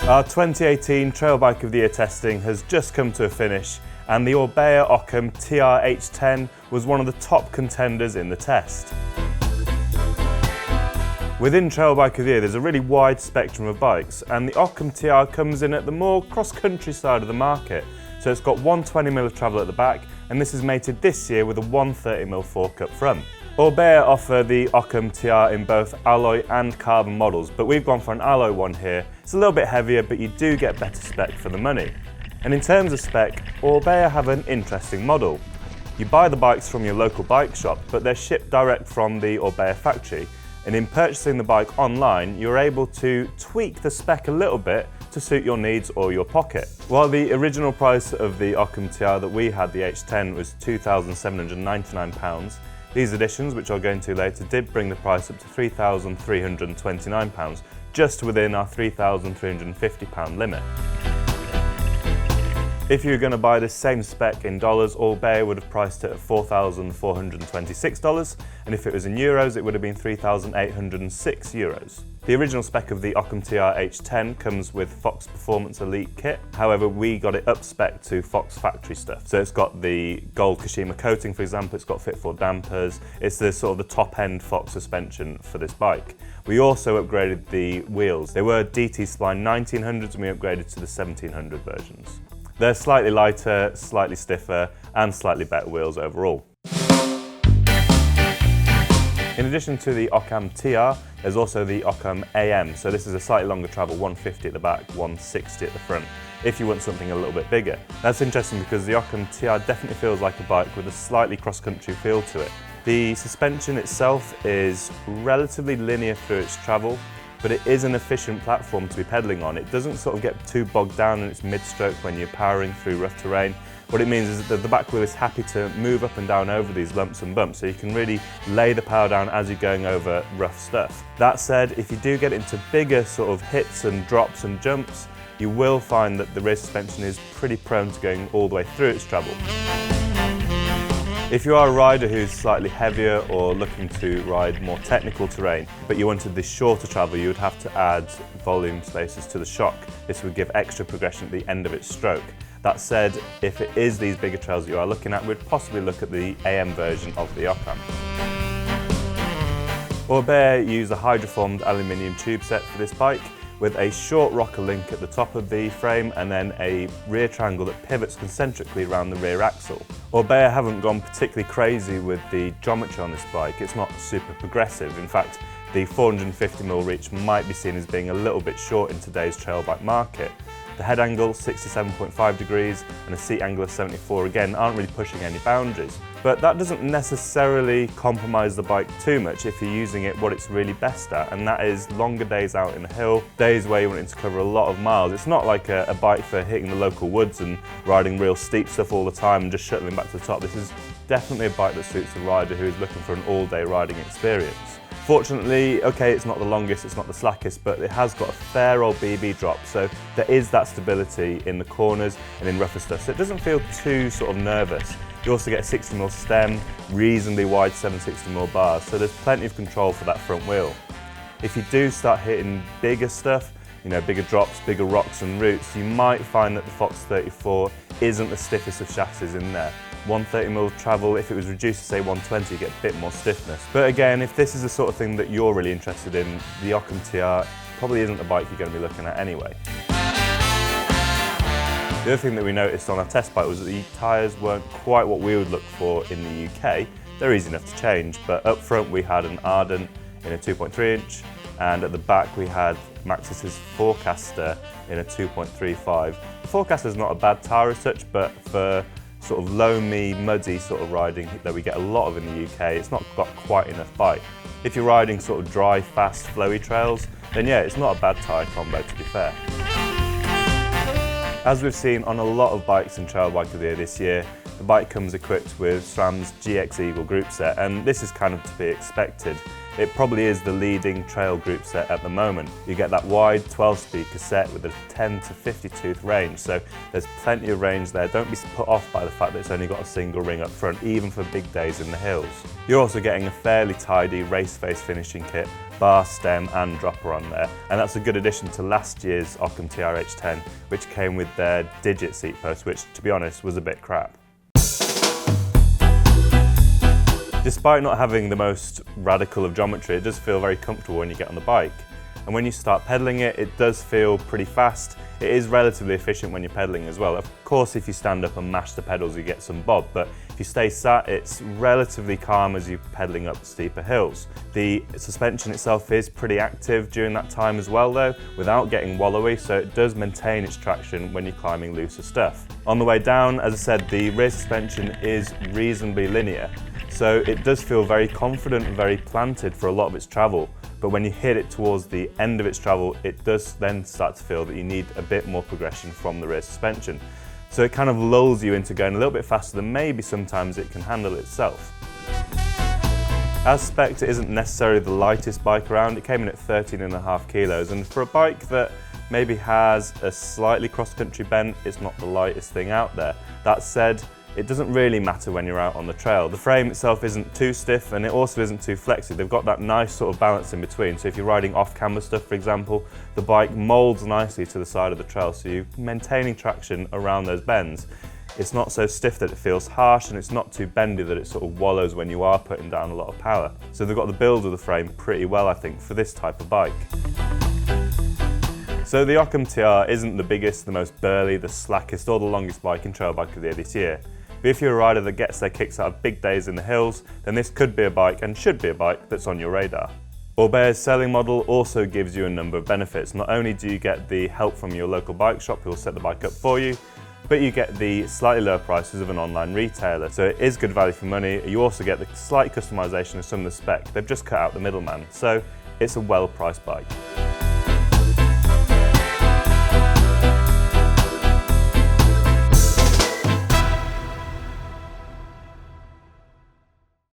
Our 2018 Trail Bike of the Year testing has just come to a finish, and the Orbea Occam TR H10 was one of the top contenders in the test. Within Trail Bike of the Year there's a really wide spectrum of bikes, and the Occam TR comes in at the more cross-country side of the market. So it's got 120mm of travel at the back, and this is mated this year with a 130mm fork up front. Orbea offer the Occam TR in both alloy and carbon models, but we've gone for an alloy one here. It's a little bit heavier, but you do get better spec for the money. And in terms of spec, Orbea have an interesting model. You buy the bikes from your local bike shop, but they're shipped direct from the Orbea factory. And in purchasing the bike online, you're able to tweak the spec a little bit to suit your needs or your pocket. While the original price of the Occam TR that we had, the H10, was £2,799, these editions, which I'll go into later, did bring the price up to £3,329, just within our £3,350 limit. If you were going to buy this same spec in dollars, Orbea would have priced it at $4,426, and if it was in euros, it would have been €3,806. The original spec of the Occam TR H10 comes with Fox Performance Elite kit. However, we got it up spec to Fox factory stuff. So it's got the gold Kashima coating, for example, it's got Fit 4 dampers, it's the sort of the top end Fox suspension for this bike. We also upgraded the wheels. They were DT Spline 1900s, and we upgraded to the 1700 versions. They're slightly lighter, slightly stiffer, and slightly better wheels overall. In addition to the Occam TR, there's also the Occam AM. So this is a slightly longer travel, 150 at the back, 160 at the front, if you want something a little bit bigger. That's interesting because the Occam TR definitely feels like a bike with a slightly cross-country feel to it. The suspension itself is relatively linear through its travel, but it is an efficient platform to be pedalling on. It doesn't sort of get too bogged down in its mid-stroke when you're powering through rough terrain. What it means is that the back wheel is happy to move up and down over these lumps and bumps, so you can really lay the power down as you're going over rough stuff. That said, if you do get into bigger sort of hits and drops and jumps, you will find that the rear suspension is pretty prone to going all the way through its travel. If you are a rider who's slightly heavier or looking to ride more technical terrain, but you wanted this shorter travel, you would have to add volume spacers to the shock. This would give extra progression at the end of its stroke. That said, if it is these bigger trails you are looking at, we'd possibly look at the AM version of the Occam. Orbea use a hydroformed aluminium tube set for this bike, with a short rocker link at the top of the frame and then a rear triangle that pivots concentrically around the rear axle. Orbea haven't gone particularly crazy with the geometry on this bike. It's not super progressive. In fact, the 450mm reach might be seen as being a little bit short in today's trail bike market. The head angle, 67.5 degrees, and a seat angle of 74, again, aren't really pushing any boundaries. But that doesn't necessarily compromise the bike too much if you're using it what it's really best at, and that is longer days out in the hill, days where you want it to cover a lot of miles. It's not like a bike for hitting the local woods and riding real steep stuff all the time and just shuttling back to the top. This is definitely a bike that suits a rider who is looking for an all-day riding experience. Fortunately, okay, it's not the longest, it's not the slackest, but it has got a fair old BB drop, so there is that stability in the corners and in rougher stuff, so it doesn't feel too sort of nervous. You also get a 60mm stem, reasonably wide 760mm bars, so there's plenty of control for that front wheel. If you do start hitting bigger stuff, you know, bigger drops, bigger rocks and roots, you might find that the Fox 34 isn't the stiffest of chassis in there. 130mm travel, if it was reduced to say 120, you get a bit more stiffness. But again, if this is the sort of thing that you're really interested in, the Occam TR probably isn't the bike you're going to be looking at anyway. The other thing that we noticed on our test bike was that the tyres weren't quite what we would look for in the UK. They're easy enough to change, but up front we had an Ardent in a 2.3 inch, and at the back we had Maxxis's Forecaster in a 2.35. The Forecaster's not a bad tyre as such, but for sort of loamy, muddy sort of riding that we get a lot of in the UK, it's not got quite enough bite. If you're riding sort of dry, fast, flowy trails, then yeah, it's not a bad tyre combo, to be fair. As we've seen on a lot of bikes in Trail Bike of the Year this year, the bike comes equipped with SRAM's GX Eagle group set, and this is kind of to be expected. It probably is the leading trail group set at the moment. You get that wide 12-speed cassette with a 10 to 50 tooth range, so there's plenty of range there. Don't be put off by the fact that it's only got a single ring up front, even for big days in the hills. You're also getting a fairly tidy race face finishing kit, bar, stem and dropper on there, and that's a good addition to last year's Occam TR H10, which came with their digit seat post, which to be honest was a bit crap. Despite not having the most radical of geometry, it does feel very comfortable when you get on the bike. And when you start pedaling it, it does feel pretty fast. It is relatively efficient when you're pedaling as well. Of course, if you stand up and mash the pedals, you get some bob, but if you stay sat, it's relatively calm as you're pedaling up steeper hills. The suspension itself is pretty active during that time as well though, without getting wallowy, so it does maintain its traction when you're climbing looser stuff. On the way down, as I said, the rear suspension is reasonably linear, so it does feel very confident and very planted for a lot of its travel. But when you hit it towards the end of its travel, it does then start to feel that you need a bit more progression from the rear suspension. So it kind of lulls you into going a little bit faster than maybe sometimes it can handle itself. As spec'd, it isn't necessarily the lightest bike around. It came in at 13.5 kilos, and for a bike that maybe has a slightly cross-country bent, it's not the lightest thing out there. That said, it doesn't really matter when you're out on the trail. The frame itself isn't too stiff and it also isn't too flexy. They've got that nice sort of balance in between. So if you're riding off-camber stuff, for example, the bike molds nicely to the side of the trail, so you're maintaining traction around those bends. It's not so stiff that it feels harsh, and it's not too bendy that it sort of wallows when you are putting down a lot of power. So they've got the build of the frame pretty well, I think, for this type of bike. So the Occam TR isn't the biggest, the most burly, the slackest or the longest bike in trail bike of the year this year. But if you're a rider that gets their kicks out of big days in the hills, then this could be a bike and should be a bike that's on your radar. Orbea's selling model also gives you a number of benefits. Not only do you get the help from your local bike shop who will set the bike up for you, but you get the slightly lower prices of an online retailer. So it is good value for money. You also get the slight customization of some of the spec. They've just cut out the middleman. So it's a well-priced bike.